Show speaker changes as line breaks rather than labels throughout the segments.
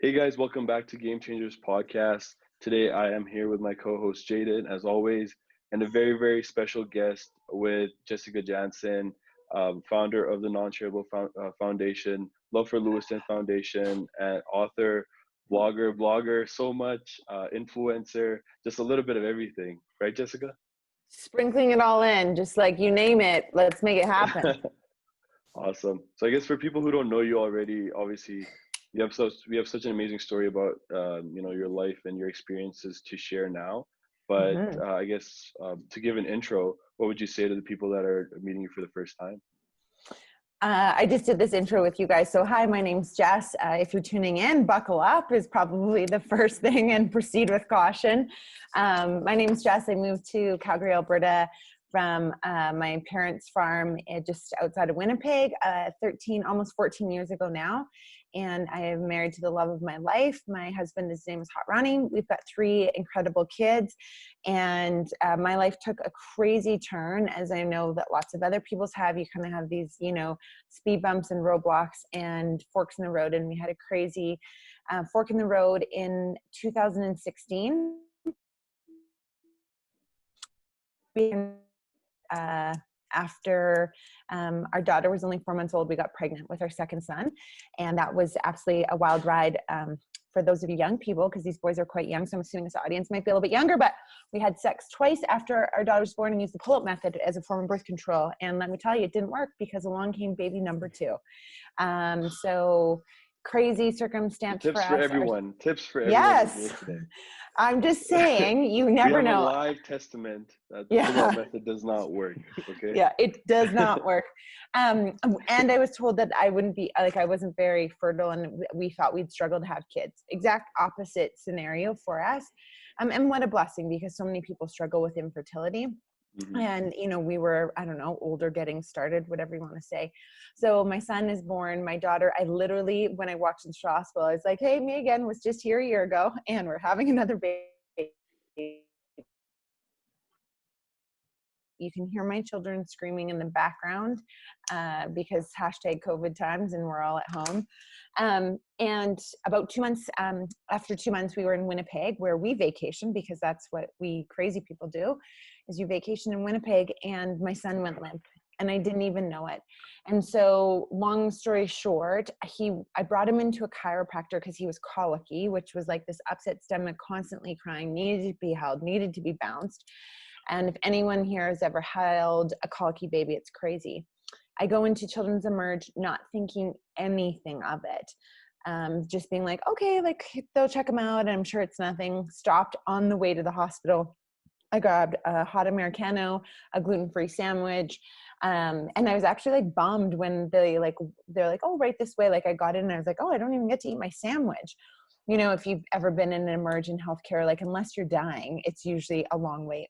Hey guys, welcome back to Game Changers Podcast. Today I am here with my co-host Jaden, as always, and a very, very special guest with Jessica Janzen, founder of the Non-Shareable Foundation, Love for Lewiston Foundation, and author, blogger, so much, influencer, just a little bit of everything. Right, Jessica?
Sprinkling it all in, just like you name it, let's make it happen.
Awesome. So I guess for people who don't know you already, obviously we have such an amazing story about your life and your experiences to share now. But I guess to give an intro, what would you say to the people that are meeting you for the first time?
I just did this intro with you guys. So hi, my name's Jess. If you're tuning in, buckle up is probably the first thing, and proceed with caution. My name's Jess. I moved to Calgary, Alberta from my parents' farm just outside of Winnipeg almost 14 years ago now. And I am married to the love of my life. My husband, his name is Hot Ronnie. We've got 3 incredible kids. And my life took a crazy turn, as I know that lots of other people's have. You kind of have these, speed bumps and roadblocks and forks in the road. And we had a crazy fork in the road in 2016. After our daughter was only 4 months old, we got pregnant with our second son. And that was absolutely a wild ride for those of you young people, because these boys are quite young. So I'm assuming this audience might be a little bit younger, but we had sex twice after our daughter was born and used the pull-up method as a form of birth control. And let me tell you, it didn't work, because along came baby number 2. So crazy circumstance
Tips
for us.
Everyone. Tips for everyone.
Yes. I'm just saying, you never know.
We have a live testament that the pull-up method does not work. Okay.
Yeah, it does not work. And I was told that I wasn't very fertile, and we thought we'd struggle to have kids. Exact opposite scenario for us. And what a blessing, because so many people struggle with infertility. Mm-hmm. And, we were, older, getting started, whatever you want to say. So my son is born. My daughter, I literally, when I walked into the hospital, I was like, hey, me again, was just here a year ago, and we're having another baby. You can hear my children screaming in the background because #COVID times, and we're all at home. And about 2 months, after 2 months, we were in Winnipeg, where we vacation, because that's what we crazy people do, is you vacation in Winnipeg. And my son went limp, and I didn't even know it. And so, long story short, I brought him into a chiropractor because he was colicky, which was like this upset stomach, constantly crying, needed to be held, needed to be bounced. And if anyone here has ever held a colicky baby, it's crazy. I go into Children's Emerge not thinking anything of it. Just being like, okay, they'll check him out, and I'm sure it's nothing. Stopped on the way to the hospital. I grabbed a hot Americano, a gluten-free sandwich. And I was actually bummed when they're like, oh, right this way. I got in and I was like, oh, I don't even get to eat my sandwich. If you've ever been in an Emerge in healthcare, unless you're dying, it's usually a long wait.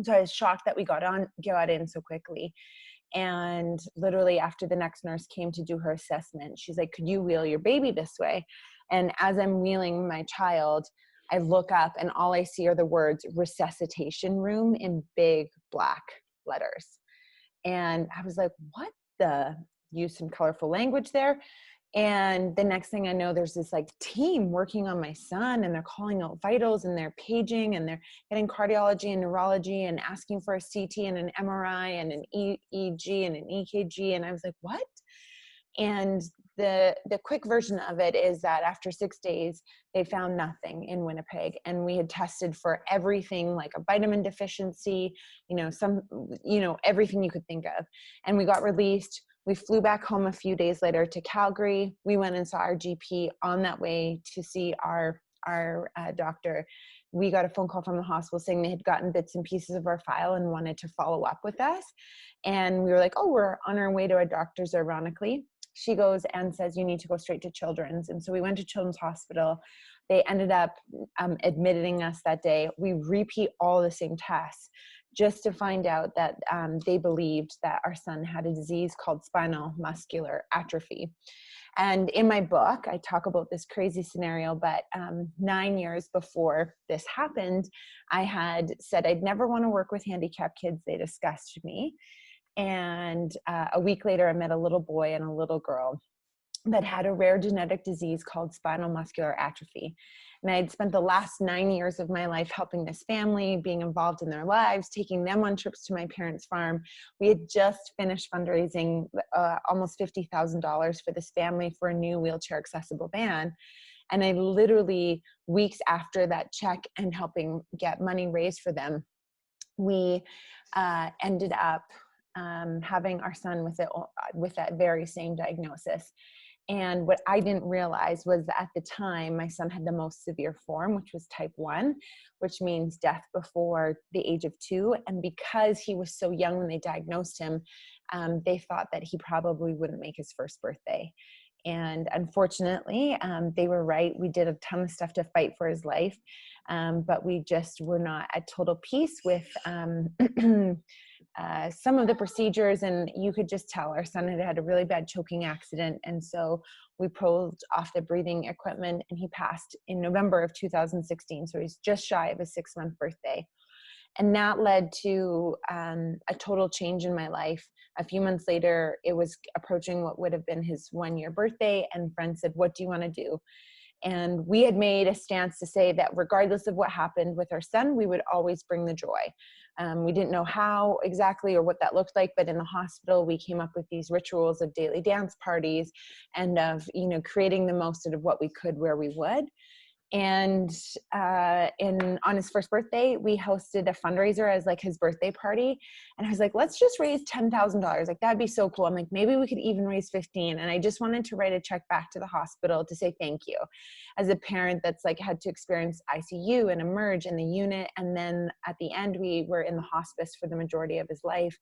So I was shocked that we got in so quickly. And literally after the next nurse came to do her assessment, she's like, could you wheel your baby this way? And as I'm wheeling my child, I look up and all I see are the words resuscitation room in big black letters. And I was like, what the? Use some colorful language there. And the next thing I know, there's this team working on my son, and they're calling out vitals, and they're paging, and they're getting cardiology and neurology and asking for a CT and an MRI and an EEG and an EKG. And I was like, what? And the quick version of it is that after 6 days, they found nothing in Winnipeg. And we had tested for everything, like a vitamin deficiency, everything you could think of. And we got released. We flew back home a few days later to Calgary. We went and saw our GP on that way to see our doctor. We got a phone call from the hospital saying they had gotten bits and pieces of our file and wanted to follow up with us. And we were like, oh, we're on our way to our doctor's, ironically. She goes and says, you need to go straight to Children's. And so we went to Children's Hospital. They ended up admitting us that day. We repeat all the same tests, just to find out that they believed that our son had a disease called Spinal Muscular Atrophy. And in my book, I talk about this crazy scenario, but 9 years before this happened, I had said I'd never want to work with handicapped kids. They disgusted me. And a week later, I met a little boy and a little girl. but had a rare genetic disease called spinal muscular atrophy. And I had spent the last 9 years of my life helping this family, being involved in their lives, taking them on trips to my parents' farm. We had just finished fundraising almost $50,000 for this family for a new wheelchair accessible van. And I literally, weeks after that check and helping get money raised for them, we ended up having our son with that very same diagnosis. And what I didn't realize was that at the time, my son had the most severe form, which was type 1, which means death before the age of 2. And because he was so young when they diagnosed him, they thought that he probably wouldn't make his first birthday. And unfortunately, they were right. We did a ton of stuff to fight for his life, but we just were not at total peace with some of the procedures. And you could just tell our son had had a really bad choking accident. And so we pulled off the breathing equipment, and he passed in November of 2016. So he's just shy of his 6-month birthday. And that led to a total change in my life. A few months later, it was approaching what would have been his 1-year birthday, and friends said, "What do you want to do?" And we had made a stance to say that regardless of what happened with our son, we would always bring the joy. We didn't know how exactly or what that looked like, but in the hospital, we came up with these rituals of daily dance parties and of, creating the most out of what we could where we would. And on his first birthday, we hosted a fundraiser as like his birthday party. And I was like, let's just raise $10,000. Like, that'd be so cool. I'm like, maybe we could even raise 15. And I just wanted to write a check back to the hospital to say thank you. As a parent that's like had to experience ICU and emerge in the unit. And then at the end, we were in the hospice for the majority of his life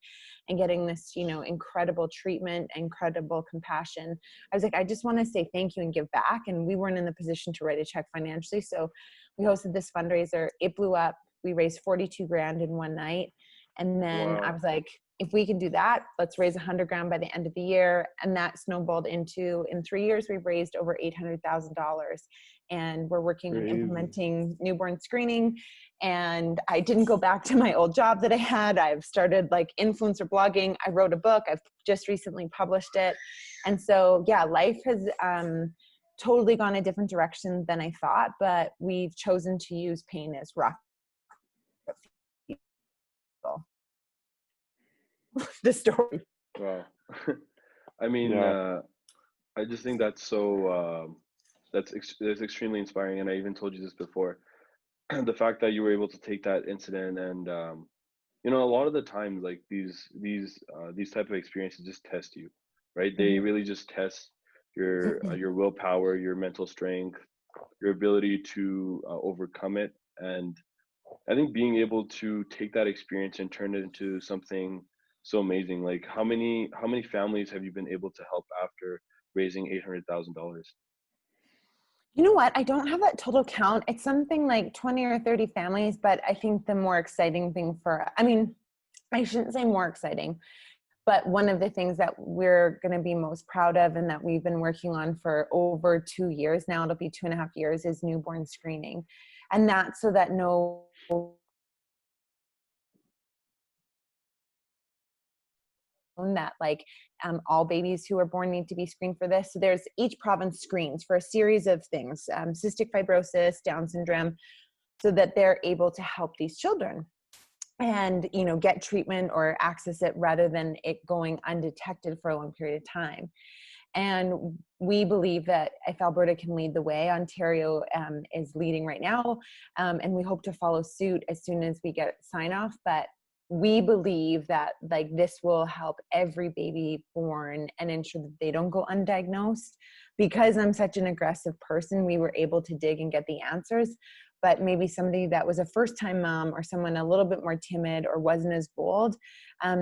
and getting this, incredible treatment, incredible compassion. I was like, I just want to say thank you and give back. And we weren't in the position to write a check financially. So we hosted this fundraiser. It blew up. We raised 42 grand in one night. And then I was like, if we can do that, let's raise 100 grand by the end of the year. And that snowballed into, in 3 years, we've raised over $800,000. And we're working on implementing newborn screening. And I didn't go back to my old job that I had. I've started like influencer blogging. I wrote a book. I've just recently published it. And so, yeah, life has totally gone a different direction than I thought, but we've chosen to use pain as rock. The story.
Wow. I mean, I just think that's so, that's extremely inspiring. And I even told you this before, the fact that you were able to take that incident and, a lot of the times, like these type of experiences just test you, right? They really just test your willpower, your mental strength, your ability to overcome it. And I think being able to take that experience and turn it into something so amazing. Like how many families have you been able to help after raising $800,000?
You know what? I don't have that total count. It's something like 20 or 30 families, but I think the more exciting thing I shouldn't say more exciting, but one of the things that we're going to be most proud of and that we've been working on for over 2 years now, it'll be 2.5 years, is newborn screening. And that's so that all babies who are born need to be screened for this. So there's each province screens for a series of things, cystic fibrosis, Down syndrome, so that they're able to help these children and, get treatment or access it rather than it going undetected for a long period of time. And we believe that if Alberta can lead the way, Ontario is leading right now, and we hope to follow suit as soon as we get sign off. But we believe that this will help every baby born and ensure that they don't go undiagnosed. Because I'm such an aggressive person, we were able to dig and get the answers. But maybe somebody that was a first-time mom or someone a little bit more timid or wasn't as bold,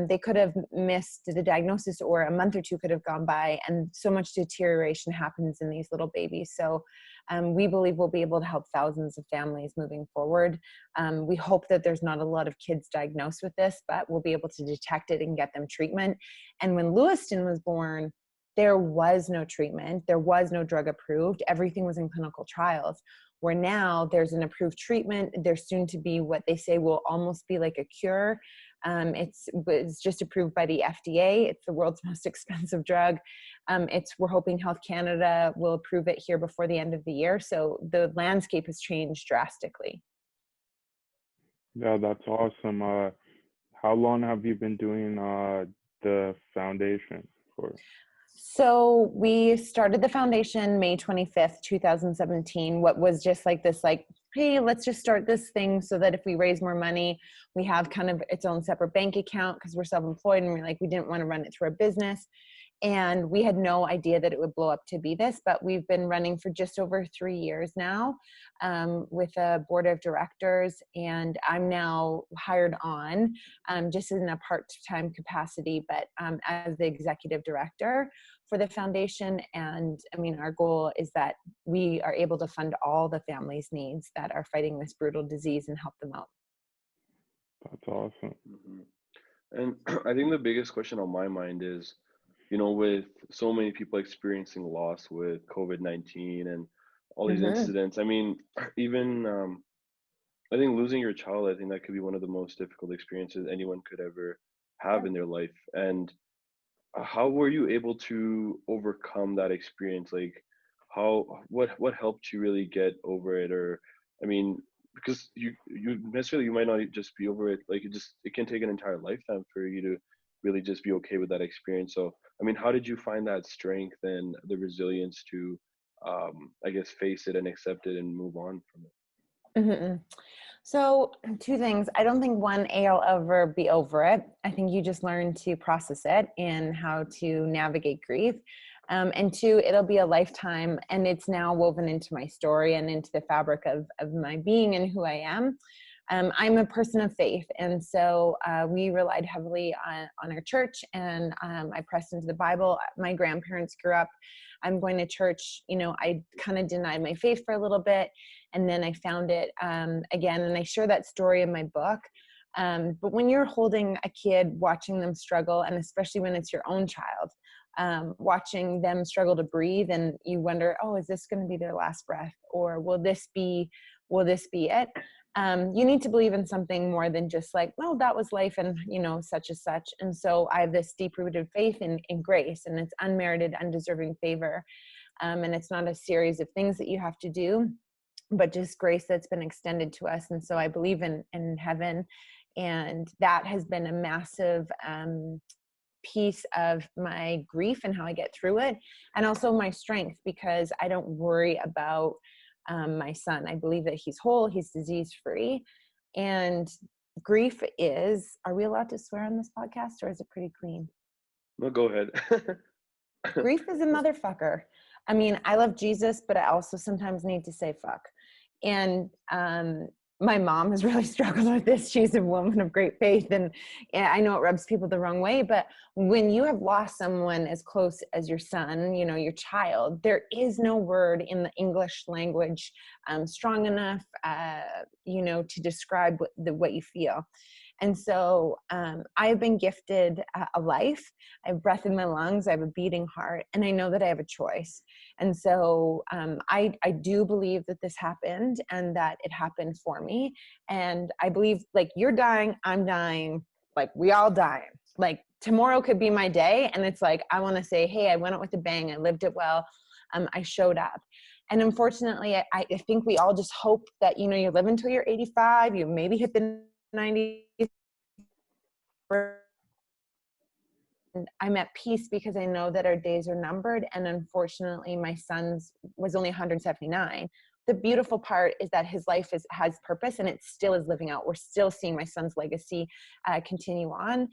they could have missed the diagnosis, or a month or two could have gone by, and so much deterioration happens in these little babies. So we believe we'll be able to help thousands of families moving forward. We hope that there's not a lot of kids diagnosed with this, but we'll be able to detect it and get them treatment. And when Lewiston was born, there was no treatment. There was no drug approved. Everything was in clinical trials. Where now there's an approved treatment. There's soon to be what they say will almost be like a cure. It was just approved by the FDA. It's the world's most expensive drug. We're hoping Health Canada will approve it here before the end of the year. So the landscape has changed drastically.
Yeah, that's awesome. How long have you been doing the foundation for?
So we started the foundation May 25th, 2017. What was just like this, like, hey, let's just start this thing so that if we raise more money, we have kind of its own separate bank account, because we're self-employed and we didn't want to run it through a business. And we had no idea that it would blow up to be this, but we've been running for just over 3 years now, with a board of directors, and I'm now hired on, just in a part-time capacity, but as the executive director for the foundation. And I mean, our goal is that we are able to fund all the families' needs that are fighting this brutal disease and help them out.
That's awesome.
And I think the biggest question on my mind is, with so many people experiencing loss with COVID-19 and all these incidents, I mean, even I think losing your child, I think that could be one of the most difficult experiences anyone could ever have in their life. And how were you able to overcome that experience? Like, what helped you really get over it? Or, I mean, because you might not just be over it. Like, it can take an entire lifetime for you to really just be okay with that experience. So, I mean, how did you find that strength and the resilience to, I guess, face it and accept it and move on from it?
So 2 things. I don't think one, I'll ever be over it. I think you just learn to process it and how to navigate grief. And 2, it'll be a lifetime, and it's now woven into my story and into the fabric of my being and who I am. I'm a person of faith, and so we relied heavily on our church, and I pressed into the Bible. My grandparents grew up, I'm going to church. I kind of denied my faith for a little bit, and then I found it again, and I share that story in my book. But when you're holding a kid, watching them struggle, and especially when it's your own child, watching them struggle to breathe, and you wonder, oh, is this going to be their last breath, or will this be it? You need to believe in something more than just like, well, that was life, and such as such. And so I have this deep-rooted faith in grace, and it's unmerited, undeserving favor, and it's not a series of things that you have to do, but just grace that's been extended to us. And so I believe in heaven, and that has been a massive piece of my grief and how I get through it, and also my strength, because I don't worry about my son. I believe that he's whole, he's disease-free. And grief is, are we allowed to swear on this podcast, or is it pretty clean?
No, go ahead.
Grief is a motherfucker. I mean, I love Jesus, but I also sometimes need to say fuck. And my mom has really struggled with this. She's a woman of great faith, and I know it rubs people the wrong way, but when you have lost someone as close as your son, your child, there is no word in the English language strong enough, to describe what you feel. And so I've been gifted a life. I have breath in my lungs. I have a beating heart, and I know that I have a choice. And so I do believe that this happened, and that it happened for me. And I believe, like, you're dying, I'm dying, like, we all dying. Like, tomorrow could be my day, and it's like, I want to say, hey, I went out with a bang. I lived it well. I showed up. And unfortunately, I think we all just hope that, you live until you're 85, you maybe hit the 90s. And I'm at peace because I know that our days are numbered. And unfortunately, my son's was only 179. The beautiful part is that his life has purpose, and it still is living out. We're still seeing my son's legacy continue on.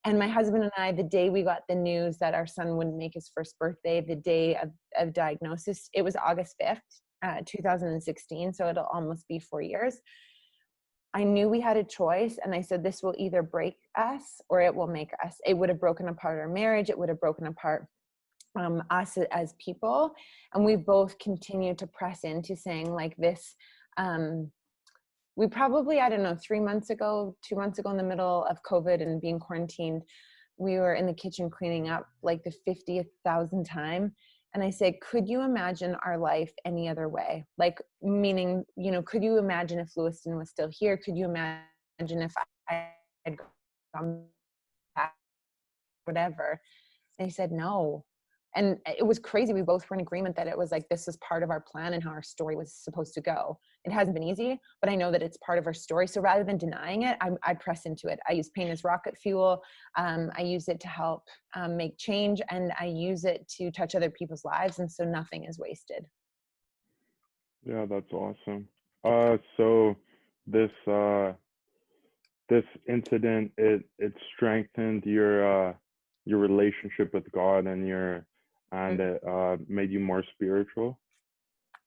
And my husband and I, the day we got the news that our son wouldn't make his first birthday, the day of diagnosis, it was August 5th, 2016. So it'll almost be 4 years. I knew we had a choice, and I said, this will either break us or it will make us. It would have broken apart our marriage. It would have broken apart us as people. And we've both continued to press into saying, like, this, we probably, 3 months ago, 2 months ago, in the middle of COVID and being quarantined, we were in the kitchen cleaning up like the 50,000th time. And I said, could you imagine our life any other way? Like, meaning, could you imagine if Lewiston was still here? Could you imagine if I had I'm back, whatever. And he said, no. And it was crazy. We both were in agreement that it was like, this is part of our plan and how our story was supposed to go. It hasn't been easy, but I know that it's part of our story. So rather than denying it, I press into it. I use pain as rocket fuel. I use it to help make change, and I use it to touch other people's lives. And so nothing is wasted.
Yeah, that's awesome. So this this incident, it strengthened your relationship with God, and it made you more spiritual.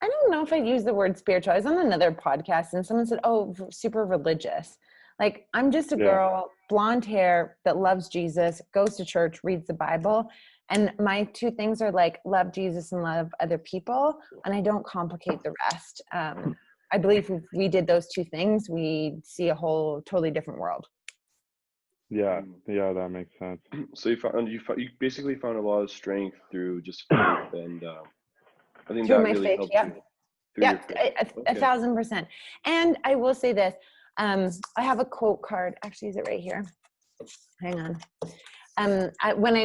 I don't know if I'd use the word spiritual. I was on another podcast and someone said, oh, super religious. Like, I'm just a girl, blonde hair, that loves Jesus, goes to church, reads the Bible. And my two things are like, love Jesus and love other people. And I don't complicate the rest. I believe if we did those two things, we'd see a whole totally different world.
Yeah, that makes sense.
So you basically found a lot of strength through just faith, and I think
through
that
my
really
faith,
helped
yeah.
you.
Yeah, 1,000%. And I will say this, I have a quote card. Actually, is it right here? Hang on.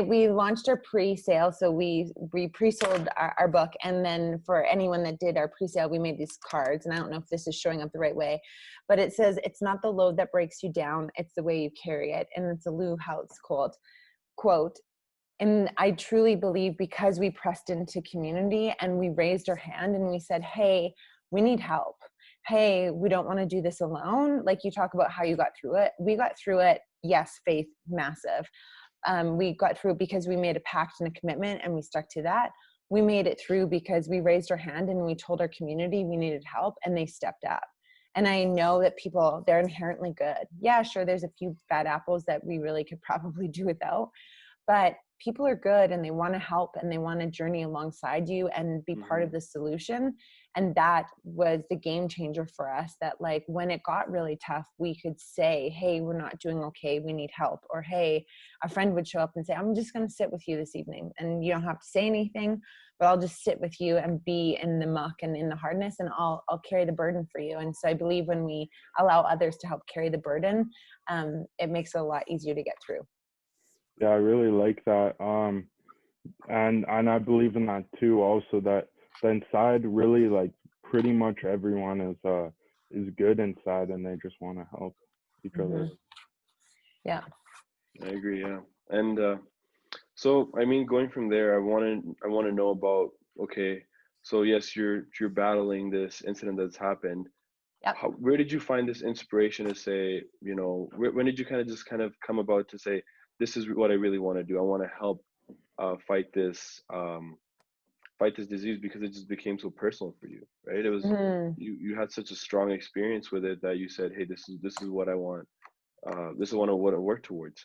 We launched our pre-sale, so we pre-sold our book, and then for anyone that did our pre-sale, we made these cards, and I don't know if this is showing up the right way, but it says, it's not the load that breaks you down, it's the way you carry it. And it's a Lou Holtz quote. And I truly believe, because we pressed into community and we raised our hand and we said, hey, we need help. Hey, we don't want to do this alone. Like, you talk about how you got through it. We got through it. Yes, faith, massive. We got through it because we made a pact and a commitment, and we stuck to that. We made it through because we raised our hand and we told our community we needed help, and they stepped up. And I know that people, they're inherently good. Yeah, sure, there's a few bad apples that we really could probably do without, but people are good and they want to help and they want to journey alongside you and be part of the solution. And that was the game changer for us, that like, when it got really tough, we could say, hey, we're not doing okay, we need help. Or, hey, a friend would show up and say, I'm just going to sit with you this evening, and you don't have to say anything, but I'll just sit with you and be in the muck and in the hardness, and I'll carry the burden for you. And so I believe when we allow others to help carry the burden, it makes it a lot easier to get through.
Yeah, I really like that. And I believe in that too. Also, that inside, really, like, pretty much everyone is good inside, and they just want to help each other.
Yeah,
I agree. Yeah, and so I mean, going from there, I want to know about, okay, so yes, you're battling this incident that's happened.
Yep.
Where did you find this inspiration to say, when did you kind of come about to say, this is what I really want to do? I want to help fight this disease, because it just became so personal for you, right? It was you had such a strong experience with it that you said, hey, this is what I want. This is what I want to work towards.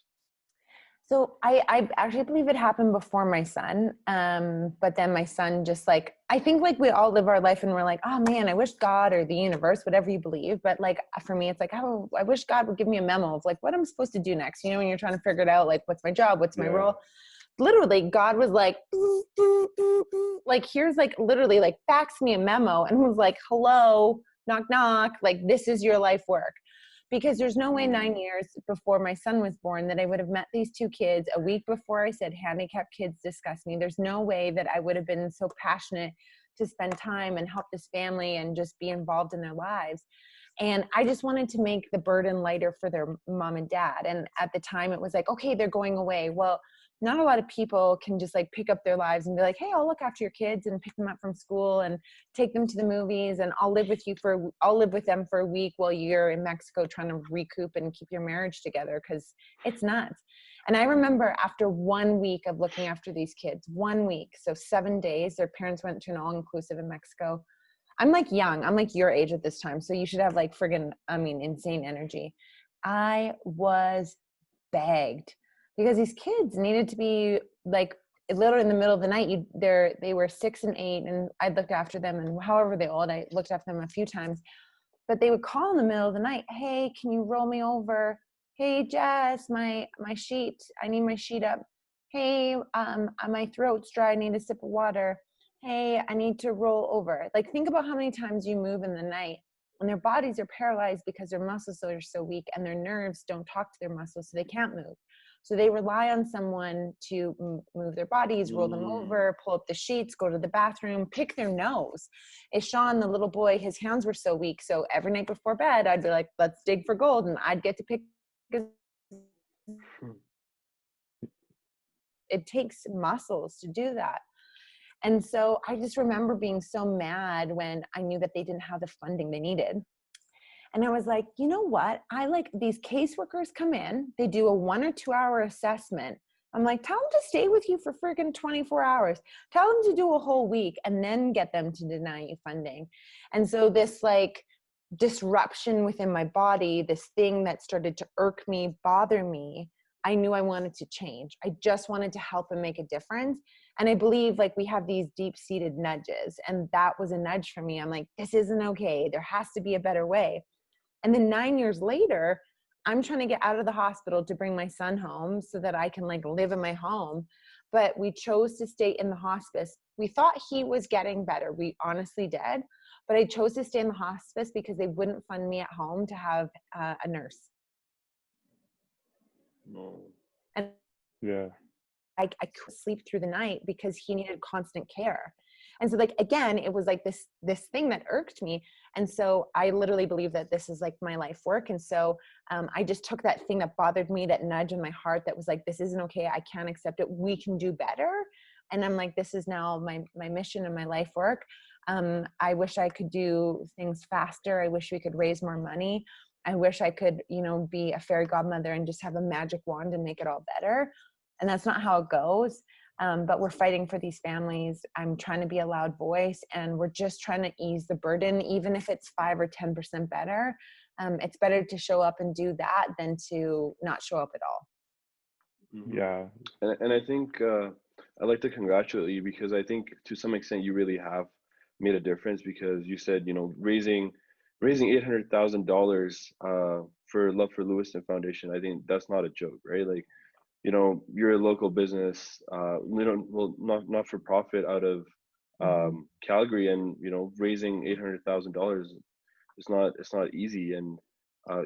So I actually believe it happened before my son. But then my son just like, I think like we all live our life and we're like, oh man, I wish God or the universe, whatever you believe. But like, for me, it's like, oh, I wish God would give me a memo of like, what I'm supposed to do next. When you're trying to figure it out, like, what's my job? What's my role? Literally, God was like, like, here's like, literally like faxed me a memo and was like, hello, knock, knock. Like, this is your life work. Because there's no way 9 years before my son was born that I would have met these two kids a week before I said handicapped kids disgust me. There's no way that I would have been so passionate to spend time and help this family and just be involved in their lives. And I just wanted to make the burden lighter for their mom and dad. And at the time it was like, okay, they're going away. Well, not a lot of people can just like pick up their lives and be like, hey, I'll look after your kids and pick them up from school and take them to the movies, and I'll live with them for a week while you're in Mexico trying to recoup and keep your marriage together, because it's nuts. And I remember after 1 week of looking after these kids, 1 week, so 7 days, their parents went to an all-inclusive in Mexico. I'm like young, I'm like your age at this time, so you should have like insane energy. I was begged, because these kids needed to be like, literally in the middle of the night, they were 6 and 8, and I looked after them, and however they old, I looked after them a few times, but they would call in the middle of the night, hey, can you roll me over? Hey, Jess, my sheet, I need my sheet up. Hey, my throat's dry, I need a sip of water. Hey, I need to roll over. Like, think about how many times you move in the night. and their bodies are paralyzed because their muscles are so weak and their nerves don't talk to their muscles, so they can't move. So they rely on someone to move their bodies, roll them over, pull up the sheets, go to the bathroom, pick their nose. Is Sean, the little boy, his hands were so weak. So every night before bed, I'd be like, let's dig for gold. And I'd get to pick. It takes muscles to do that. And so I just remember being so mad when I knew that they didn't have the funding they needed. And I was like, you know what? I like these caseworkers come in, they do a 1 or 2 hour assessment. I'm like, tell them to stay with you for freaking 24 hours. Tell them to do a whole week and then get them to deny you funding. And so this like disruption within my body, this thing that started to irk me, bother me, I knew I wanted to change. I just wanted to help and make a difference. And I believe like we have these deep-seated nudges, and that was a nudge for me. I'm like, this isn't okay. There has to be a better way. And then 9 years later, I'm trying to get out of the hospital to bring my son home so that I can like live in my home. But we chose to stay in the hospice. We thought he was getting better. We honestly did. But I chose to stay in the hospice because they wouldn't fund me at home to have a nurse.
No.
And
Yeah.
I couldn't sleep through the night because he needed constant care. And so like, again, it was like this thing that irked me. And so I literally believe that this is like my life work. And so I just took that thing that bothered me, that nudge in my heart that was like, this isn't okay. I can't accept it. We can do better. And I'm like, this is now my mission and my life work. I wish I could do things faster. I wish we could raise more money. I wish I could, be a fairy godmother and just have a magic wand and make it all better. And that's not how it goes. But we're fighting for these families. I'm trying to be a loud voice, and we're just trying to ease the burden, even if it's 5 or 10% better. It's better to show up and do that than to not show up at all.
Yeah.
And I think I'd like to congratulate you, because I think to some extent you really have made a difference, because you said, raising $800,000 for Love for Lewiston Foundation. I think that's not a joke, right? Like, you're a local business, not for profit out of Calgary, and raising $800,000 it's not easy, and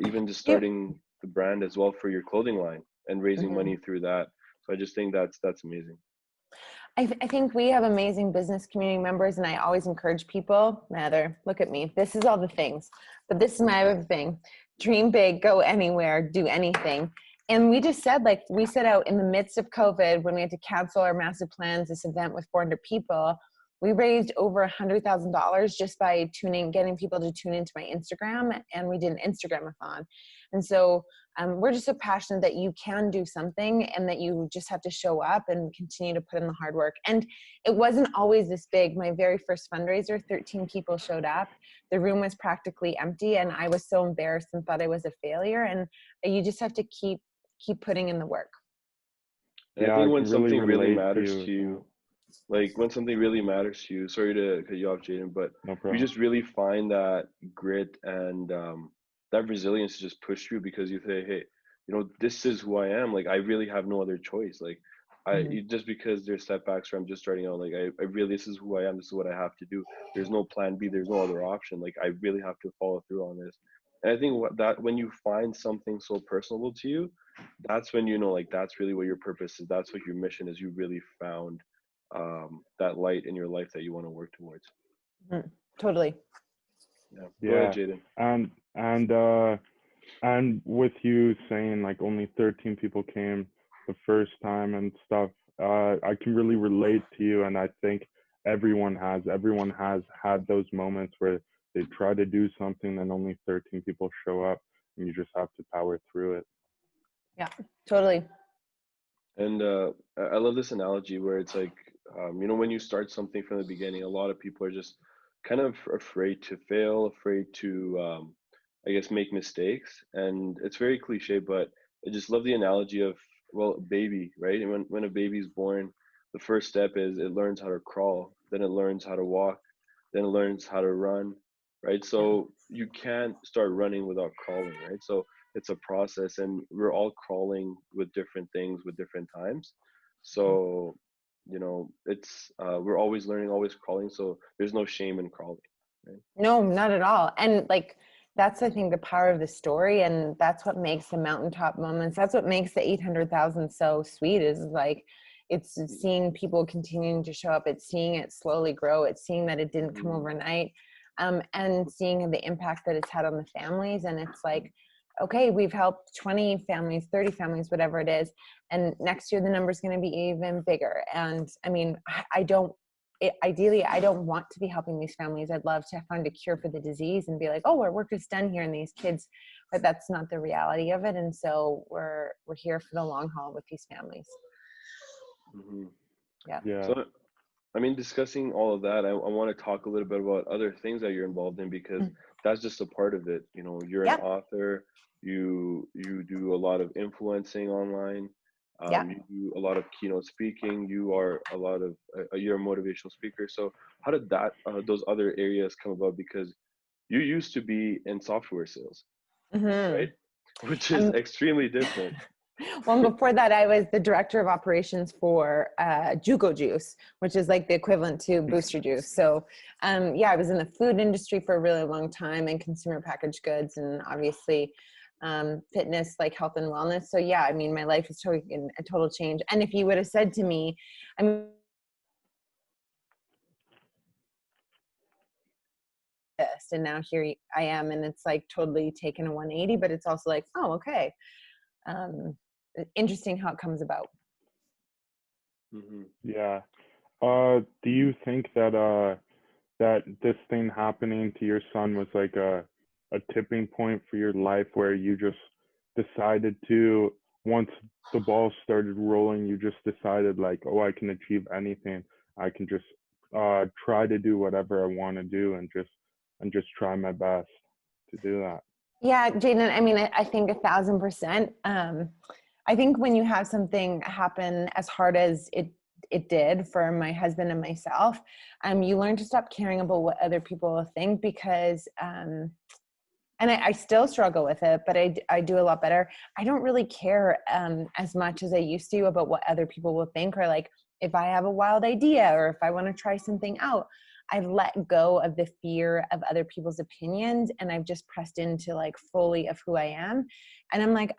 even just starting the brand as well for your clothing line and raising money through that. So I just think that's amazing.
I think we have amazing business community members, and I always encourage people, look at me, this is all the things, but this is my other thing: dream big, go anywhere, do anything. And we just said, like, we set out in the midst of COVID when we had to cancel our massive plans, this event with 400 people. We raised over $100,000 just by getting people to tune into my Instagram, and we did an Instagram-a-thon. And so we're just so passionate that you can do something, and that you just have to show up and continue to put in the hard work. And it wasn't always this big. My very first fundraiser, 13 people showed up. The room was practically empty, and I was so embarrassed and thought I was a failure. And you just have to keep putting in the work.
And I think when something really matters to you, like when something really matters to you, sorry to cut you off, Jaden, but you just really find that grit and that resilience to just push through, because you say, hey, this is who I am. Like, I really have no other choice. Like, just because there's setbacks or I'm just starting out, like I really, this is who I am. This is what I have to do. There's no plan B. There's no other option. Like, I really have to follow through on this. And I think that when you find something so personable to you, that's when like that's really what your purpose is. That's what your mission is. You really found that light in your life that you want to work towards.
Totally.
Go ahead, Jaden.
And with you saying like only 13 people came the first time and stuff, I can really relate to you, and I think everyone has had those moments where they try to do something and only 13 people show up, and you just have to power through it.
Yeah, totally.
And I love this analogy where it's like, when you start something from the beginning, a lot of people are just kind of afraid to fail, afraid to, I guess, make mistakes. And it's very cliche, but I just love the analogy of, well, a baby, right? And when a baby's born, the first step is it learns how to crawl, then it learns how to walk, then it learns how to run, right? So you can't start running without crawling, right? So it's a process, and we're all crawling with different things with different times. So, it's we're always learning, always crawling. So there's no shame in crawling, right?
No, not at all. And like, that's, I think, the power of the story. And that's what makes the mountaintop moments, that's what makes the 800,000 so sweet, is like, it's seeing people continuing to show up. It's seeing it slowly grow. It's seeing that it didn't come overnight. And seeing the impact that it's had on the families. And it's like, okay, we've helped 20 families, 30 families, whatever it is. And next year, the number's going to be even bigger. And I mean, ideally, I don't want to be helping these families. I'd love to find a cure for the disease and be like, oh, our work is done here in these kids, but that's not the reality of it. And so we're here for the long haul with these families.
Mm-hmm.
Yeah.
So, I mean, discussing all of that, I want to talk a little bit about other things that you're involved in, because that's just a part of it. You know, you're an
Yeah.
author, you do a lot of influencing online,
Yeah.
you do a lot of keynote speaking, you're a motivational speaker. So how did that those other areas come about? Because you used to be in software sales, right? Which is
Um,
extremely different.
well, before that, I was the director of operations for Juco Juice, which is like the equivalent to Booster Juice. So, yeah, I was in the food industry for a really long time, and consumer packaged goods, and obviously fitness, like health and wellness. So, yeah, I mean, my life is totally in a total change. And if you would have said to me, I mean, this, and now here I am, and it's like totally taken a 180, but it's also like, oh, okay. Interesting how it comes about.
Yeah. Do you think that that this thing happening to your son was like a tipping point for your life, where you just decided to, once the ball started rolling, you just decided like, oh, I can achieve anything. I can just try to do whatever I want to do, and just try my best to do that.
Yeah, Jaden, I mean, I think 1,000%. I think when you have something happen as hard as it did for my husband and myself, you learn to stop caring about what other people think, because, and I still struggle with it, but I do a lot better. I don't really care as much as I used to about what other people will think, or like if I have a wild idea, or if I want to try something out. I've let go of the fear of other people's opinions, and I've just pressed into like fully of who I am. And I'm like,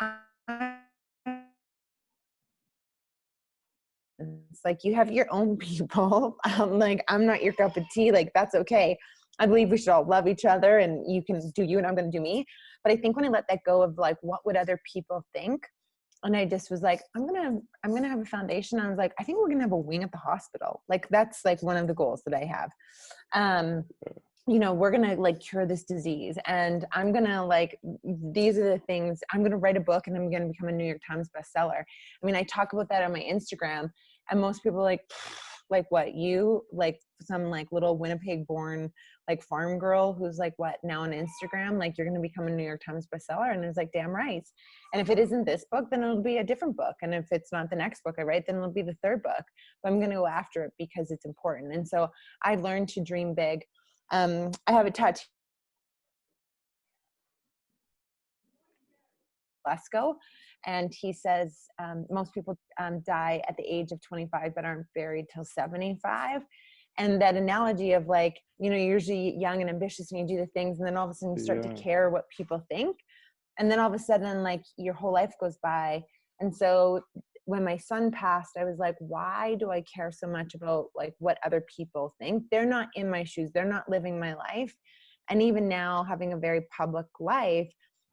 it's like, you have your own people. Like, I'm not your cup of tea. Like, that's okay. I believe we should all love each other, and you can do you and I'm going to do me. But I think when I let that go of like, what would other people think? And I just was like, I'm going to have a foundation. I was like, I think we're going to have a wing at the hospital. Like, that's like one of the goals that I have. You know, we're going to like cure this disease, and I'm going to like, these are the things, I'm going to write a book, and I'm going to become a New York Times bestseller. I mean, I talk about that on my Instagram, and most people are like what, you like some like little Winnipeg born like farm girl who's like, what, now on Instagram, like you're going to become a New York Times bestseller? And it's like, damn right. And if it isn't this book, then it'll be a different book. And if it's not the next book I write, then it'll be the third book. But I'm going to go after it because it's important. And so I learned to dream big. I have a tattoo. Lesko, and he says most people die at the age of 25 but aren't buried till 75. And that analogy of like, you know, you're usually young and ambitious and you do the things, and then all of a sudden you start to care what people think, and then all of a sudden like your whole life goes by. And so when my son passed, I was like, why do I care so much about like what other people think? They're not in my shoes, they're not living my life. And even now, having a very public life,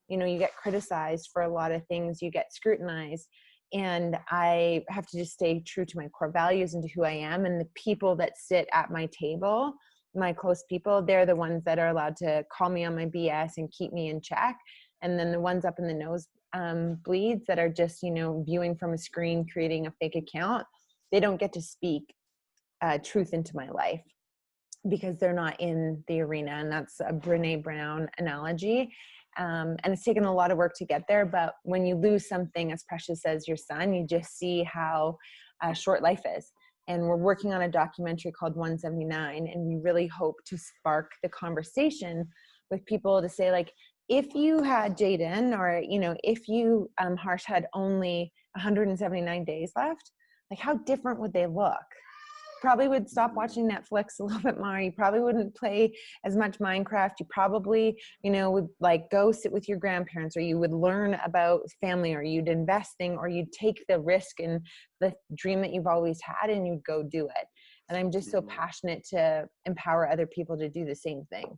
you know, you get criticized for a lot of things, you get scrutinized. And I have to just stay true to my core values and to who I am. And the people that sit at my table, my close people, they're the ones that are allowed to call me on my BS and keep me in check. And then the ones up in the nose bleeds that are just, you know, viewing from a screen, creating a fake account, they don't get to speak truth into my life because they're not in the arena. And that's a Brene Brown analogy. And it's taken a lot of work to get there. But when you lose something as precious as your son, you just see how short life is. And we're working on a documentary called 179. And we really hope to spark the conversation with people to say, like, if you had Jaden, or, you know, if you, Harsh, had only 179 days left, like how different would they look? probably would stop watching Netflix a little bit more. You probably wouldn't play as much Minecraft. You probably, would like go sit with your grandparents, or you would learn about family, or you'd investing, or you'd take the risk in the dream that you've always had and you'd go do it. And I'm just so passionate to empower other people to do the same thing.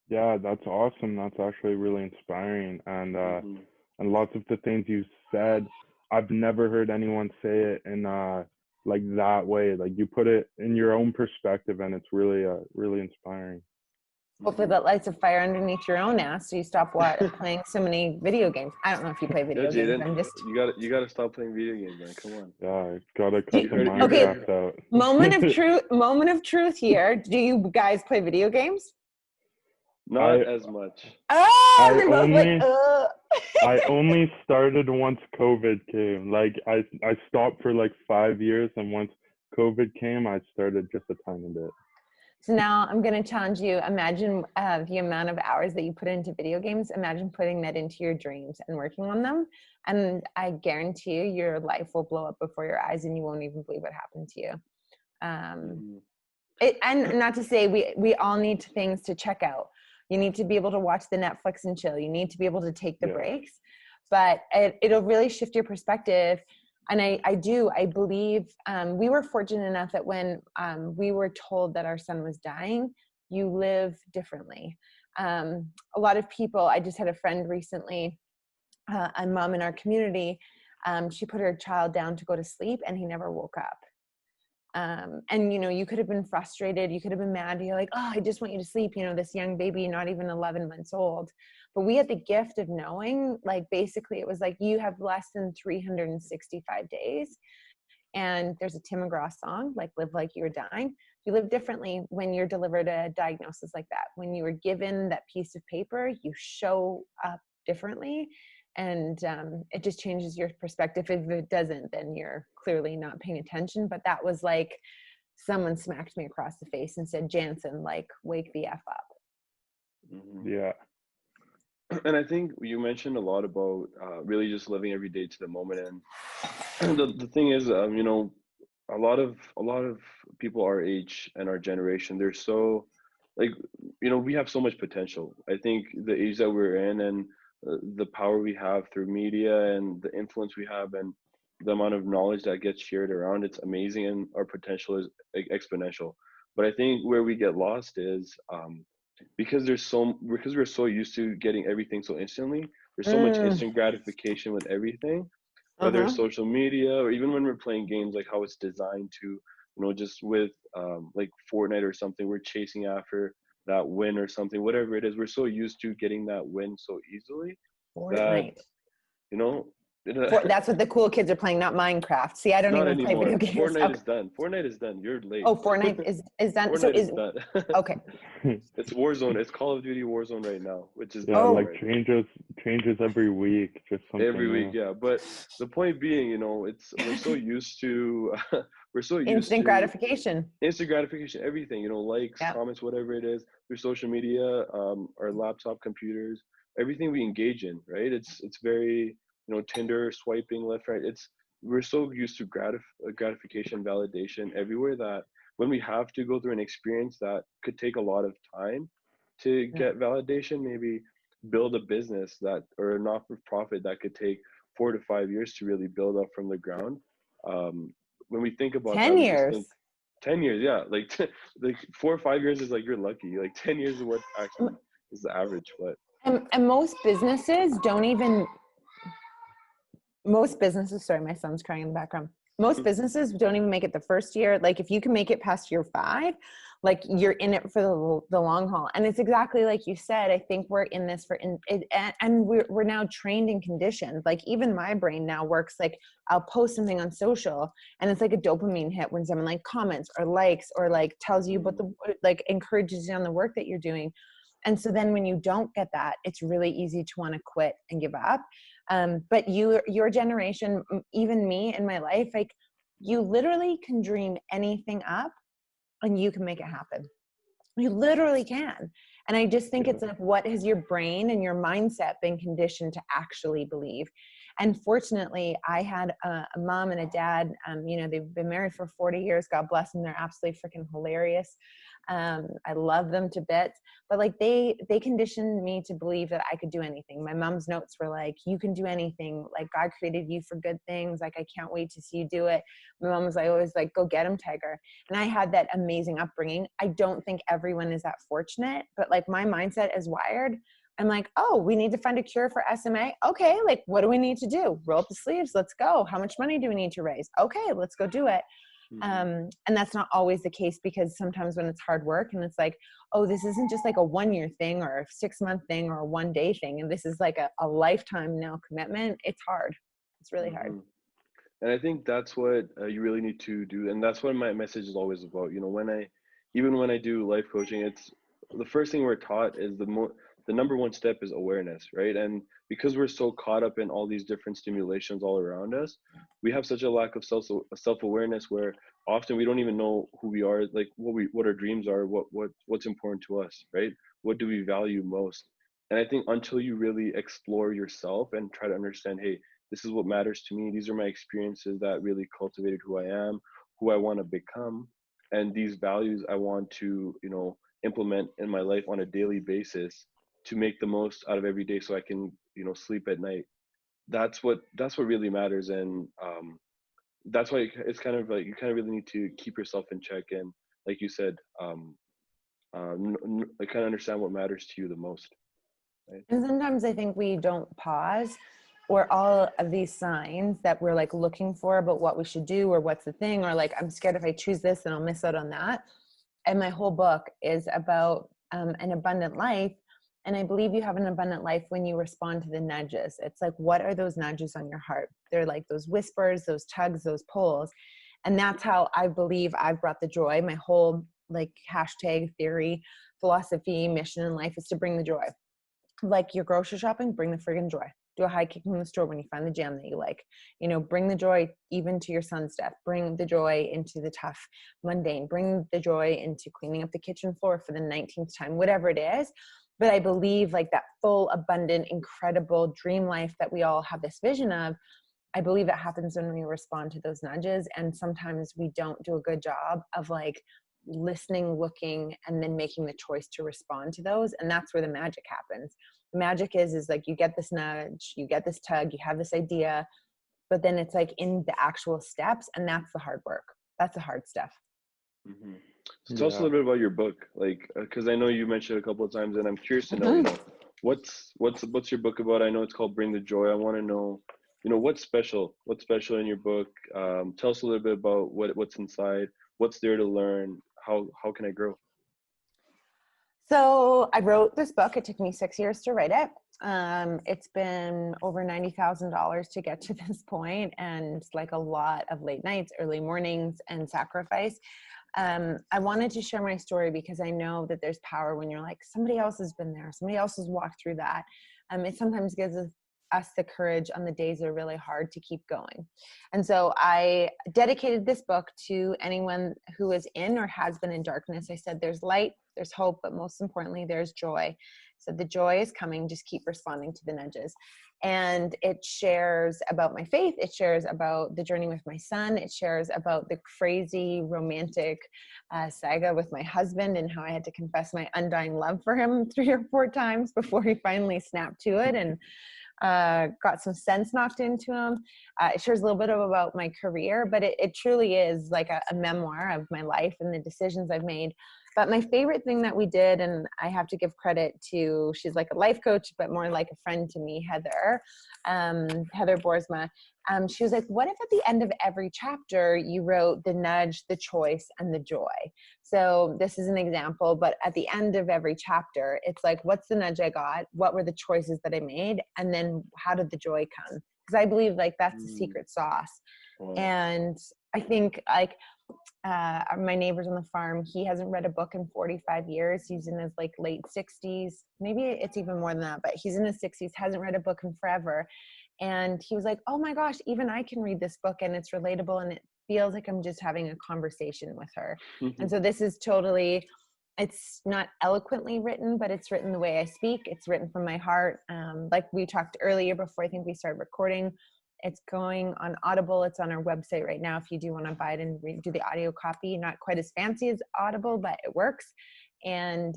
Yeah, that's awesome. That's actually really inspiring. And lots of the things you said, I've never heard anyone say it in like that way. Like you put it in your own perspective, and it's really really inspiring.
Hopefully that lights a fire underneath your own ass, so you stop playing so many video games. I don't know if you play video games. I'm just
you gotta stop playing video games, man. Come on.
Yeah, gotta cut the Minecraft out.
Moment of truth here. Do you guys play video games?
Not as much.
Oh,
I only started once COVID came. Like I stopped for like 5 years, and once COVID came, I started just a tiny bit.
So now I'm going to challenge you. Imagine the amount of hours that you put into video games. Imagine putting that into your dreams and working on them. And I guarantee you, your life will blow up before your eyes, and you won't even believe what happened to you. And not to say we all need things to check out. You need to be able to watch the Netflix and chill. You need to be able to take the breaks, but it'll really shift your perspective. And I believe we were fortunate enough that when we were told that our son was dying, you live differently. A lot of people, I just had a friend recently, a mom in our community, she put her child down to go to sleep and he never woke up. And you could have been frustrated, you could have been mad, you're like, oh, I just want you to sleep, this young baby, not even 11 months old. But we had the gift of knowing, like, basically it was like, you have less than 365 days. And there's a Tim McGraw song, like, live like you were dying. You live differently when you're delivered a diagnosis like that. When you were given that piece of paper, you show up differently. And it just changes your perspective. If it doesn't, then you're clearly not paying attention. But that was like someone smacked me across the face and said, Janzen, like, wake the F up.
Yeah.
And I think you mentioned a lot about really just living every day to the moment. And the thing is, a lot of people our age and our generation, they're so, like, we have so much potential. I think the age that we're in, and the power we have through media and the influence we have and the amount of knowledge that gets shared around, it's amazing, and our potential is exponential. But I think where we get lost is because we're so used to getting everything so instantly. There's so much instant gratification with everything, whether it's social media or even when we're playing games, like how it's designed to, just with like Fortnite or something, we're chasing after that win or something, whatever it is. We're so used to getting that win so easily
Fortnite.
that
That's what the cool kids are playing, not Minecraft. See, I don't even play video games.
Fortnite is done. Fortnite is done. You're late.
Oh, Fortnite is done.
Fortnite is done.
Okay.
It's Warzone. It's Call of Duty Warzone right now, which is
changes every week, just something
every week. Yeah, but the point being, we're so used to
instant gratification.
Instant gratification, everything, likes, comments, whatever it is, through social media, our laptop, computers, everything we engage in, right? It's very, Tinder, swiping left, right. We're so used to gratification, validation everywhere, that when we have to go through an experience that could take a lot of time to get validation, maybe build a business or a not-for-profit that could take 4 to 5 years to really build up from the ground. When we think about
10 years.
10 years, yeah, like 4 or 5 years is like, you're lucky. Like 10 years is what actually is the average. But
and most businesses don't even. Most businesses, sorry, my son's crying in the background. Most businesses don't even make it the first year. Like, if you can make it past year 5, like, you're in it for the long haul. And it's exactly like you said. I think we're in this and we're now trained and conditioned. Like, even my brain now works like, I'll post something on social and it's like a dopamine hit when someone like comments or likes or like tells you about encourages you on the work that you're doing. And so then when you don't get that, it's really easy to want to quit and give up. But your generation, even me in my life, like, you literally can dream anything up and you can make it happen. You literally can. And I just think it's like, what has your brain and your mindset been conditioned to actually believe? And fortunately, I had a mom and a dad, you know, they've been married for 40 years. God bless them. They're absolutely freaking hilarious. I love them to bits, but like they conditioned me to believe that I could do anything. My mom's notes were like, you can do anything. Like God created you for good things. Like, I can't wait to see you do it. My mom was like, always like, go get him, Tiger. And I had that amazing upbringing. I don't think everyone is that fortunate, but like my mindset is wired. I'm like, oh, we need to find a cure for SMA. Okay. Like, what do we need to do? Roll up the sleeves. Let's go. How much money do we need to raise? Okay, let's go do it. And that's not always the case, because sometimes when it's hard work and it's like, oh, this isn't just like a 1-year thing or a 6-month thing or a 1-day thing, and this is like a lifetime now commitment, it's hard. It's really hard.
And I think that's what you really need to do. And that's what my message is always about. You know, even when I do life coaching, it's the first thing we're taught is the number one step is awareness, right? And because we're so caught up in all these different stimulations all around us, we have such a lack of self-awareness where often we don't even know who we are, like what our dreams are, what's important to us, right? What do we value most? And I think until you really explore yourself and try to understand, hey, this is what matters to me, these are my experiences that really cultivated who I am, who I want to become, and these values I want to, you know, implement in my life on a daily basis to make the most out of every day so I can, you know, sleep at night. That's what really matters. And that's why it's kind of like you kind of really need to keep yourself in check, and like you said, I kind of understand what matters to you the most, right?
And sometimes I think we don't pause, or all of these signs that we're like looking for about what we should do or what's the thing, or like, I'm scared if I choose this then I'll miss out on that. And my whole book is about an abundant life. And I believe you have an abundant life when you respond to the nudges. It's like, what are those nudges on your heart? They're like those whispers, those tugs, those pulls. And that's how I believe I've brought the joy. My whole like hashtag theory, philosophy, mission in life is to bring the joy. Like you're grocery shopping, bring the friggin' joy. Do a high kick from the store when you find the jam that you like. You know, bring the joy even to your son's death. Bring the joy into the tough, mundane. Bring the joy into cleaning up the kitchen floor for the 19th time, whatever it is. But I believe like that full, abundant, incredible dream life that we all have this vision of, I believe that happens when we respond to those nudges. And sometimes we don't do a good job of like listening, looking, and then making the choice to respond to those. And that's where the magic happens. The magic is like you get this nudge, you get this tug, you have this idea, but then it's like in the actual steps, and that's the hard work. That's the hard stuff.
So tell us a little bit about your book, like, because I know you mentioned it a couple of times, and I'm curious to know, you know, what's your book about? I know it's called Bring the Joy. I want to know, you know, what's special in your book. Tell us a little bit about what's inside, what's there to learn, how can I grow?
So I wrote this book. It took me 6 years to write it. It's been over $90,000 to get to this point, and like a lot of late nights, early mornings, and sacrifice. I wanted to share my story because I know that there's power when you're like, somebody else has been there, somebody else has walked through that. It sometimes gives us the courage on the days that are really hard to keep going. And so I dedicated this book to anyone who is in or has been in darkness. I said, there's light, there's hope, but most importantly, there's joy. So the joy is coming, just keep responding to the nudges. And it shares about my faith. It shares about the journey with my son. It shares about the crazy romantic saga with my husband and how I had to confess my undying love for him 3 or 4 times before he finally snapped to it and got some sense knocked into him. It shares a little bit about my career, but it truly is like a memoir of my life and the decisions I've made. But my favorite thing that we did, and I have to give credit to, she's like a life coach, but more like a friend to me, Heather Boersma. She was like, what if at the end of every chapter you wrote the nudge, the choice, and the joy? So this is an example, but at the end of every chapter, it's like, what's the nudge I got? What were the choices that I made? And then how did the joy come? Because I believe like that's the secret sauce. Wow. And I think like, my neighbor's on the farm, he hasn't read a book in 45 years. He's in his like late 60s. Maybe it's even more than that, but he's in his 60s, hasn't read a book in forever. And he was like, oh my gosh, even I can read this book and it's relatable and it feels like I'm just having a conversation with her. And so this is totally it's not eloquently written, but it's written the way I speak. It's written from my heart. Like we talked earlier before I think we started recording, it's going on Audible. It's on our website right now if you do want to buy it and do the audio copy. Not quite as fancy as Audible, but it works. And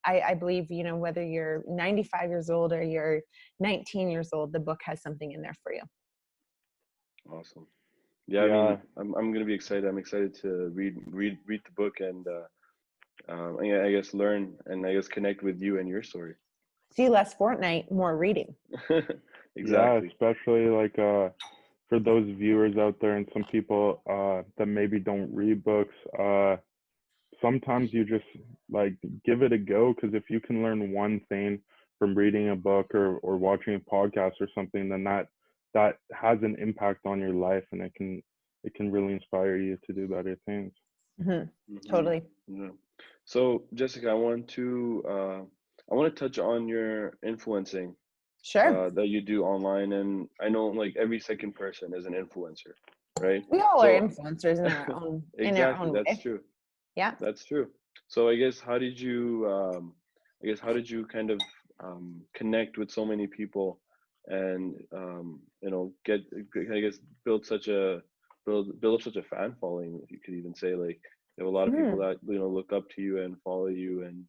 I believe, you know, whether you're 95 years old or you're 19 years old, the book has something in there for you.
Awesome. Yeah, I mean, I'm gonna be excited. I'm excited to read the book and I guess learn and I guess connect with you and your story.
See less Fortnite, more reading.
Exactly.
Yeah, especially like for those viewers out there and some people that maybe don't read books, sometimes you just like give it a go, because if you can learn one thing from reading a book or watching a podcast or something, then that has an impact on your life, and it can really inspire you to do better things.
Totally.
Yeah. So Jessica, I want to touch on your influencing
Sure.
that you do online, and I know like every second person is an influencer, right?
We all are
So
influencers in our own
exactly,
way.
that's true.
Yeah.
That's true. So I guess how did you kind of connect with so many people and you know get I guess build up such a fan following, if you could even say, like you have a lot of people that you know look up to you and follow you and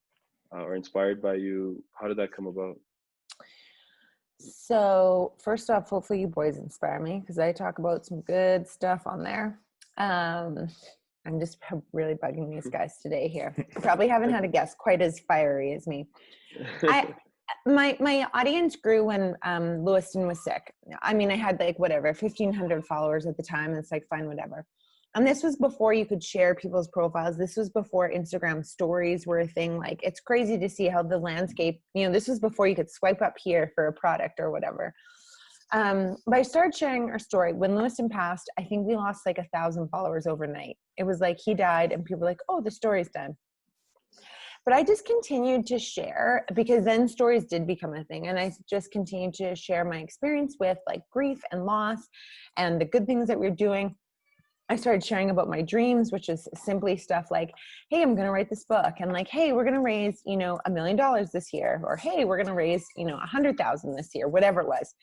are inspired by you. How did that come about?
So first off, hopefully you boys inspire me because I talk about some good stuff on there. I'm just really bugging these guys today here. Probably haven't had a guest quite as fiery as me. My audience grew when Lewiston was sick. I mean, I had like whatever 1,500 followers at the time. And it's like fine, whatever. And this was before you could share people's profiles. This was before Instagram stories were a thing. Like, it's crazy to see how the landscape, you know, this was before you could swipe up here for a product or whatever. But I started sharing our story. When Lewiston passed, I think we lost like 1,000 followers overnight. It was like he died and people were like, oh, the story's done. But I just continued to share because then stories did become a thing. And I just continued to share my experience with like grief and loss and the good things that we're doing. I started sharing about my dreams, which is simply stuff like, hey, I'm going to write this book. And like, hey, we're going to raise, you know, $1 million this year. Or, hey, we're going to raise, you know, 100,000 this year, whatever it was.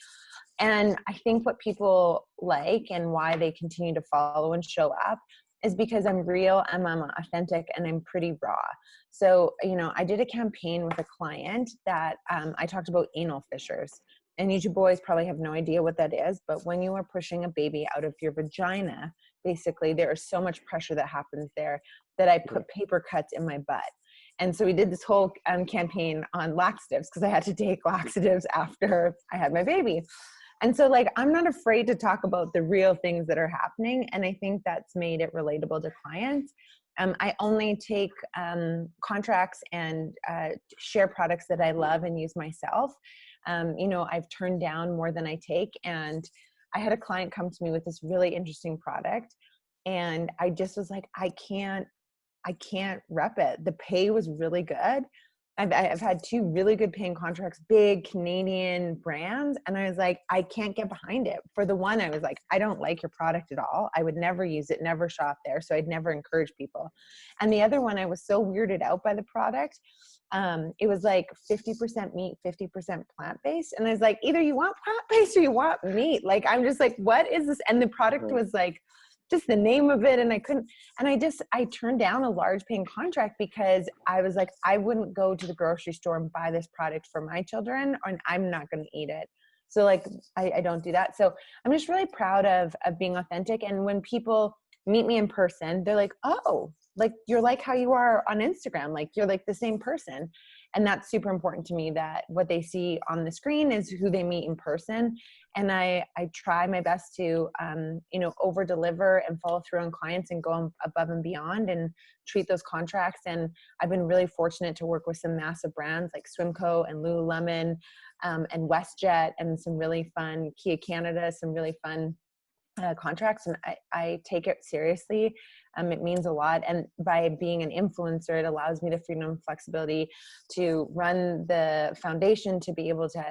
And I think what people like and why they continue to follow and show up is because I'm real and I'm authentic and I'm pretty raw. So, you know, I did a campaign with a client that I talked about anal fissures. And you two boys probably have no idea what that is, but when you are pushing a baby out of your vagina, basically there is so much pressure that happens there that I put paper cuts in my butt. And so we did this whole campaign on laxatives because I had to take laxatives after I had my baby. And so like, I'm not afraid to talk about the real things that are happening. And I think that's made it relatable to clients. I only take contracts and share products that I love and use myself. You know, I've turned down more than I take. And I had a client come to me with this really interesting product. And I just was like, I can't rep it. The pay was really good. I've had 2 really good paying contracts, big Canadian brands. And I was like, I can't get behind it. For the one, I was like, I don't like your product at all. I would never use it, never shop there. So I'd never encourage people. And the other one, I was so weirded out by the product. It was like 50% meat, 50% plant-based. And I was like, either you want plant-based or you want meat. Like, I'm just like, what is this? And the product was like, just the name of it. And I couldn't, and I turned down a large paying contract because I was like, I wouldn't go to the grocery store and buy this product for my children, and I'm not going to eat it. So like, I don't do that. So I'm just really proud of being authentic. And when people meet me in person, they're like, oh, like you're like how you are on Instagram. Like you're like the same person. And that's super important to me, that what they see on the screen is who they meet in person. And I try my best to, you know, over deliver and follow through on clients and go above and beyond and treat those contracts. And I've been really fortunate to work with some massive brands like Swimco and Lululemon and WestJet and some really fun Kia Canada, some really fun contracts. And I take it seriously. It means a lot. And by being an influencer, it allows me the freedom and flexibility to run the foundation, to be able to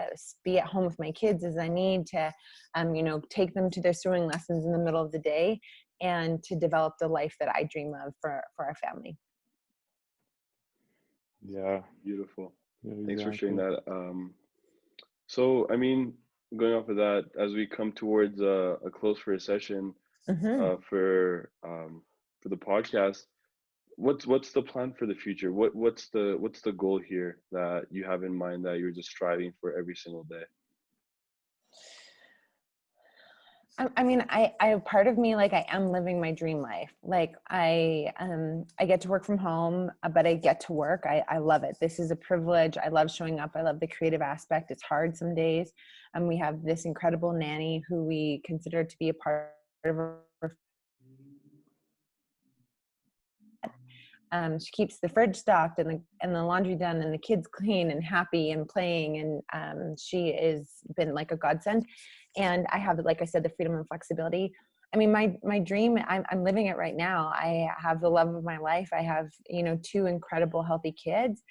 be at home with my kids as I need to, you know, take them to their swimming lessons in the middle of the day, and to develop the life that I dream of for our family.
Yeah,
Beautiful.
yeah,
Thanks for sharing
exactly.
that. So, I mean, going off of that, as we come towards a close for a session
Hmm.
for the podcast, what's the plan for the future? What's the goal here that you have in mind that you're just striving for every single day?
I mean, I part of me, like, I am living my dream life. Like, I get to work from home, but I get to work. I love it. This is a privilege. I love showing up. I love the creative aspect. It's hard some days. And we have this incredible nanny who we consider to be a part of our. She keeps the fridge stocked and the laundry done and the kids clean and happy and playing. And she has been like a godsend. And I have, like I said, the freedom and flexibility. I mean, my dream, I'm living it right now. I have the love of my life. I have, two incredible, healthy kids.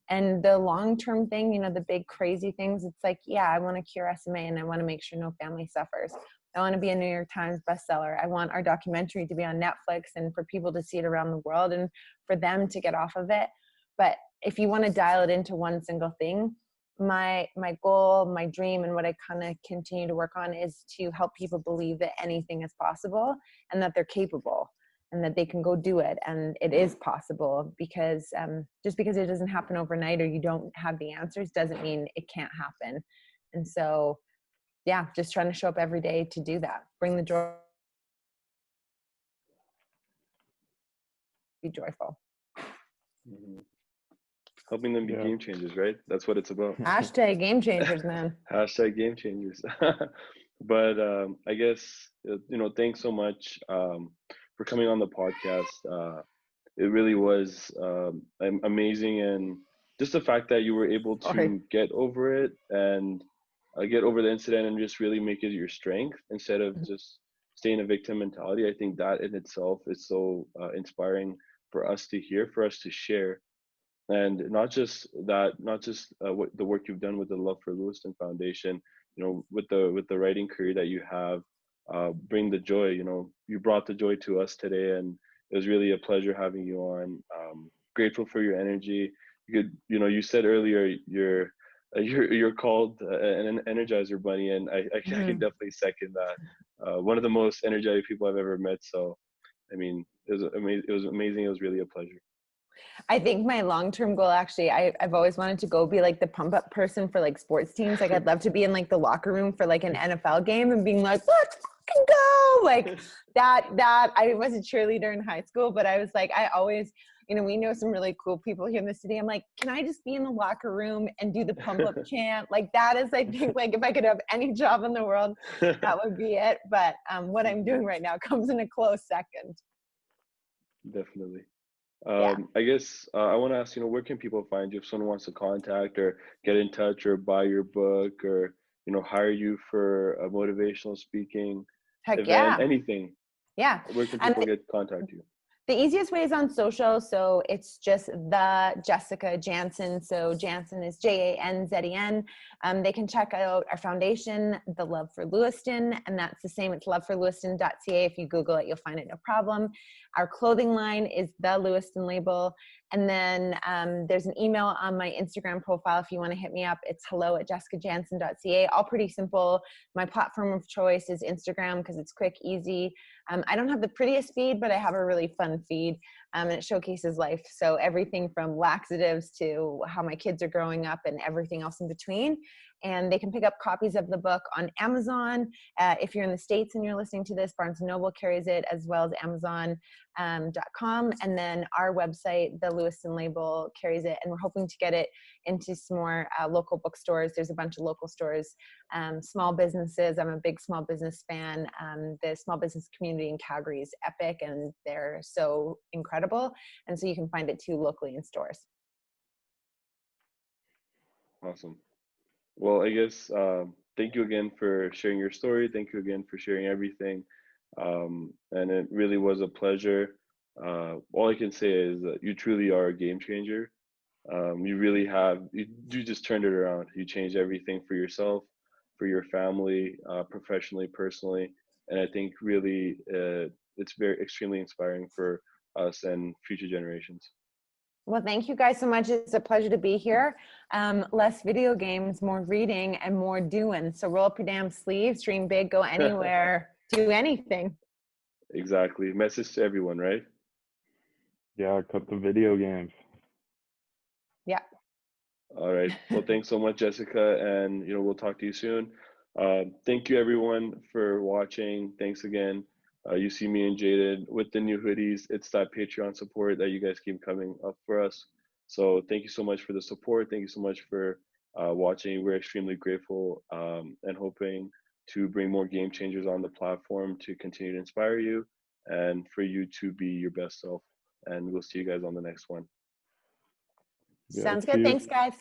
And the long-term thing, the big crazy things, it's like, yeah, I want to cure SMA and I want to make sure no family suffers. I want to be a New York Times bestseller. I want our documentary to be on Netflix and for people to see it around the world and for them to get off of it. But if you want to dial it into one single thing, my goal, my dream, and what I kind of continue to work on is to help people believe that anything is possible and that they're capable and that they can go do it. And it is possible, because just because it doesn't happen overnight or you don't have the answers doesn't mean it can't happen. And so, yeah, just trying to show up every day to do that. Bring the joy, be joyful.
Hmm. Helping them be
Yeah.
game changers, right? That's what it's about.
Hashtag game changers, man.
Hashtag game changers. But I guess thanks so much for coming on the podcast. It really was amazing, and just the fact that you were able
Sorry.
to get over it and get over the incident and just really make it your strength instead of just staying a victim mentality. I think that in itself is so inspiring for us to hear, for us to share. And not just that, not just what the work you've done with the Love for Lewiston Foundation, with the writing career that you have, bring the joy. You brought the joy to us today, and it was really a pleasure having you on. Grateful for your energy. You said earlier you're called an energizer bunny, and I can
Mhm.
definitely second that. One of the most energetic people I've ever met. So, I mean, it was amazing. It was amazing. It was really a pleasure.
I think my long-term goal, actually, I've always wanted to go be like the pump up person for like sports teams. Like, I'd love to be in like the locker room for like an NFL game and being like, let's fucking go. Like that I was a cheerleader in high school, but I was like, I always, we know some really cool people here in the city. I'm like, can I just be in the locker room and do the pump up chant? Like, that is, I think, like, if I could have any job in the world, that would be it. But what I'm doing right now comes in a close second.
Definitely.
Yeah.
I guess I want to ask, where can people find you if someone wants to contact or get in touch or buy your book or, hire you for a motivational speaking
Heck
event,
yeah.
anything?
Yeah.
Where can
Um,
people contact you?
The easiest way is on social. So it's just the Jessica Janzen. So Janzen is Janzen. They can check out our foundation, the Love for Lewiston, and that's the same. It's loveforlewiston.ca. If you Google it, you'll find it, no problem. Our clothing line is the Lewiston label. And then there's an email on my Instagram profile if you want to hit me up. It's hello@jessicajansen.ca. All pretty simple. My platform of choice is Instagram because it's quick, easy. I don't have the prettiest feed, but I have a really fun feed, and it showcases life. So everything from laxatives to how my kids are growing up and everything else in between. And they can pick up copies of the book on Amazon. If you're in the States and you're listening to this, Barnes & Noble carries it, as well as Amazon.com. And then our website, the Lewiston label, carries it. And we're hoping to get it into some more local bookstores. There's a bunch of local stores, small businesses. I'm a big small business fan. The small business community in Calgary is epic, and they're so incredible. And so you can find it too locally in stores.
Awesome. Well, I guess thank you again for sharing your story. Thank you again for sharing everything. And it really was a pleasure. All I can say is that you truly are a game changer. You really have, you just turned it around. You changed everything for yourself, for your family, professionally, personally. And I think really it's very extremely inspiring for us and future generations.
Well, thank you guys so much. It's a pleasure to be here. Less video games, more reading, and more doing. So roll up your damn sleeves, dream big, go anywhere, do anything.
Exactly. Message to everyone, right?
Yeah, cut the video games.
Yeah.
All right. Well, thanks so much, Jessica, and we'll talk to you soon. Thank you everyone for watching. Thanks again. You see me and Jaden with the new hoodies. It's that Patreon support that you guys keep coming up for us. So thank you so much for the support. Thank you so much for watching. We're extremely grateful and hoping to bring more game changers on the platform to continue to inspire you and for you to be your best self. And we'll see you guys on the next one.
Yeah,
Sounds
see
good.
you.
Thanks, guys.